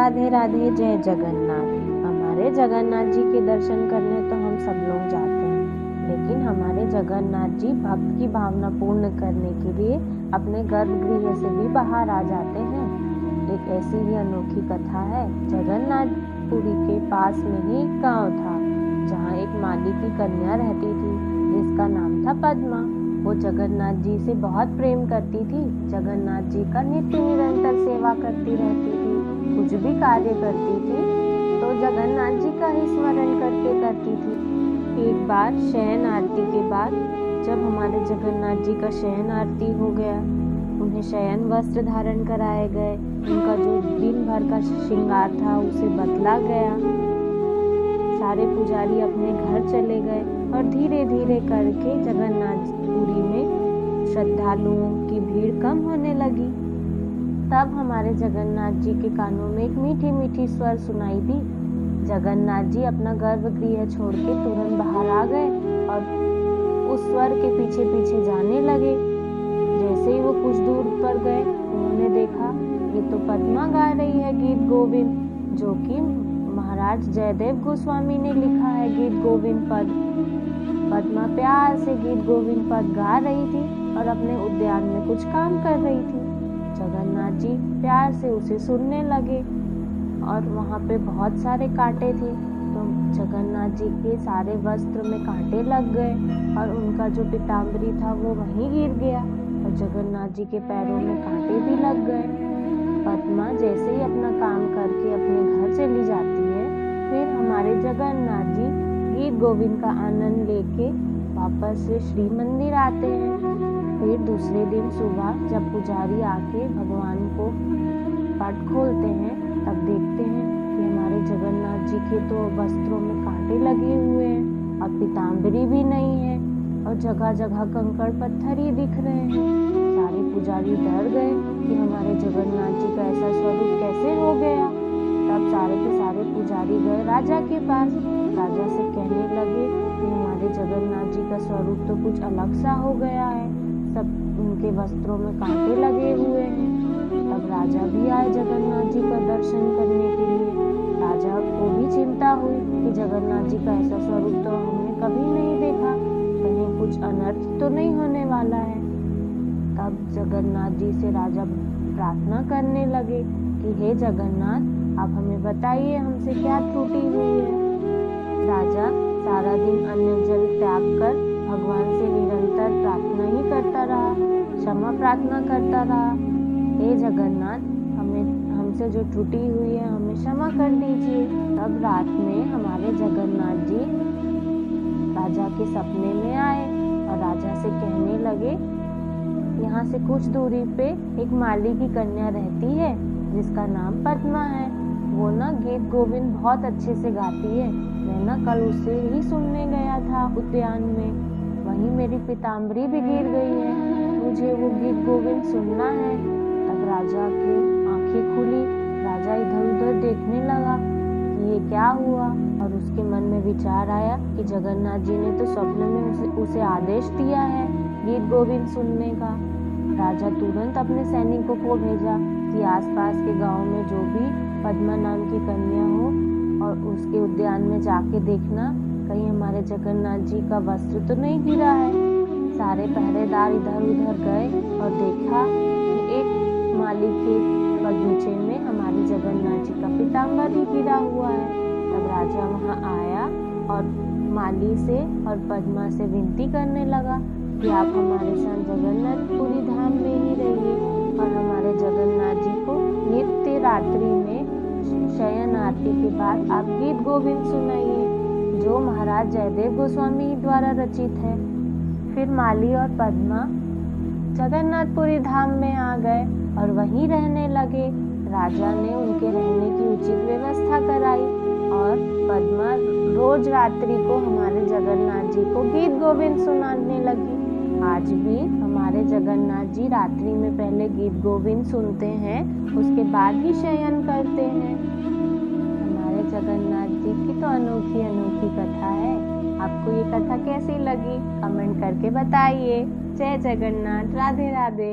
राधे राधे, जय जगन्नाथ। हमारे जगन्नाथ जी के दर्शन करने तो हम सब लोग जाते हैं, लेकिन हमारे जगन्नाथ जी भक्त की भावना पूर्ण करने के लिए अपने गर्भगृह से भी बाहर आ जाते हैं। एक ऐसी ही अनोखी कथा है। जगन्नाथपुरी के पास में ही एक गाँव था, जहाँ एक माली की कन्या रहती थी, जिसका नाम था पद्मा। वो जगन्नाथ जी से बहुत प्रेम करती थी। जगन्नाथ जी का नित्य निरंतर सेवा करती रहती थी। कुछ भी कार्य करती थी तो जगन्नाथ जी का ही स्मरण करके करती थी। एक बार शयन आरती के बाद जब हमारे जगन्नाथ जी का शयन आरती हो गया, उन्हें शयन वस्त्र धारण कराए गए। उनका जो दिन भर का श्रृंगार था उसे बदला गया। सारे पुजारी अपने घर चले गए और धीरे धीरे करके जगन्नाथपुरी में श्रद्धालुओं की भीड़ कम होने लगी। तब हमारे जगन्नाथ जी के कानों में एक मीठी मीठी स्वर सुनाई दी। जगन्नाथ जी अपना गर्भगृह छोड़ के तुरंत बाहर आ गए और उस स्वर के पीछे पीछे जाने लगे। जैसे ही वो कुछ दूर पर गए, उन्होंने देखा ये तो पद्मा गा रही है गीत गोविंद, जो कि महाराज जयदेव गोस्वामी ने लिखा है गीत गोविंद पद। पद्मा प्यार से गीत गोविंद पद गा रही थी और अपने उद्यान में कुछ काम कर रही थी। जगन्नाथ जी प्यार से उसे सुनने लगे और वहाँ पे बहुत सारे कांटे थे, तो जगन्नाथ जी के सारे वस्त्र में कांटे लग गए और उनका जो पीताम्बरी था वो वहीं गिर गया और जगन्नाथ जी के पैरों में कांटे भी लग गए। पद्मा जैसे ही अपना काम करके अपने घर चली जाती है, फिर हमारे जगन्नाथ जी गीत गोविंद का आनंद लेके वापस से श्री मंदिर आते हैं। फिर दूसरे दिन सुबह जब पुजारी आके भगवान को पट खोलते हैं, तब देखते हैं कि हमारे जगन्नाथ जी के तो वस्त्रों में कांटे लगे हुए हैं और पीताम्बरी भी नहीं है और जगह जगह कंकड़ पत्थर ही दिख रहे हैं। सारे पुजारी डर गए कि हमारे जगन्नाथ जी का ऐसा स्वरूप कैसे हो गया। तब सारे के सारे पुजारी गए राजा के पास। राजा से कहने लगे कि हमारे जगन्नाथ जी का स्वरूप तो कुछ अलग सा हो गया है, सब उनके वस्त्रों में कांटे लगे हुए हैं। तब राजा भी आए जगन्नाथ जी का दर्शन करने के लिए। राजा को भी चिंता हुई कि जगन्नाथ जी का ऐसा स्वरूप तो हमने कभी नहीं देखा, कहीं कुछ अनर्थ तो नहीं होने वाला है। तब जगन्नाथ जी से राजा प्रार्थना करने लगे कि हे जगन्नाथ, आप हमें बताइए हमसे क्या त्रुटि हुई है। राजा सारा दिन अन्न जल त्याग कर भगवान से निरंतर प्रार्थना ही करता रहा, क्षमा प्रार्थना करता रहा। हे जगन्नाथ, हमसे जो त्रुटि हुई है हमें क्षमा कर दीजिए। तब रात में हमारे जगन्नाथ जी राजा के सपने में आए और राजा से कहने लगे, यहाँ से कुछ दूरी पे एक माली की कन्या रहती है जिसका नाम पद्मा है। वो ना गीत गोविंद बहुत अच्छे से गाती है। मैं ना कल उसे ही सुनने गया था उद्यान में, वहीं मेरी पीताम्बरी भी गिर गई है, मुझे वो गीत गोविंद सुनना है। तब राजा की आंखें खुली। राजा इधर उधर देखने लगा कि ये क्या हुआ और उसके मन में विचार आया कि जगन्नाथ जी ने तो स्वप्न में उसे आदेश दिया है गीत गोविंद सुनने का। राजा तुरंत अपने सैनिकों को भेजा कि आसपास के गांव में जो भी पद्मा नाम की कन्या हो और उसके उद्यान में जाके देखना कहीं हमारे जगन्नाथ जी का वस्त्र तो नहीं गिरा है। सारे पहरेदार इधर उधर गए और देखा कि एक माली के बगीचे में हमारे जगन्नाथ जी का पीताम्बर ही गिरा हुआ है। तब राजा वहाँ आया और माली से और पद्मा से विनती करने लगा कि आप हमारे साथ जगन्नाथपुरी धाम में ही रहिए और हमारे जगन्नाथ जी को नित्य रात्रि में शयन आरती के बाद आप गीत गोविंद सुनाइए, जो महाराज जयदेव गोस्वामी द्वारा रचित है। फिर माली और पद्मा जगन्नाथपुरी धाम में आ गए और वहीं रहने लगे। राजा ने उनके रहने की उचित व्यवस्था कराई और पद्मा रोज रात्रि को हमारे जगन्नाथ जी को गीत गोविंद सुनाने लगी। आज भी हमारे जगन्नाथ जी रात्रि में पहले गीत गोविंद सुनते हैं, उसके बाद ही शयन करते हैं। हमारे जगन्नाथ जी की तो अनोखी अनोखी कथा है। आपको ये कथा कैसी लगी कमेंट करके बताइए। जय जगन्नाथ, राधे राधे।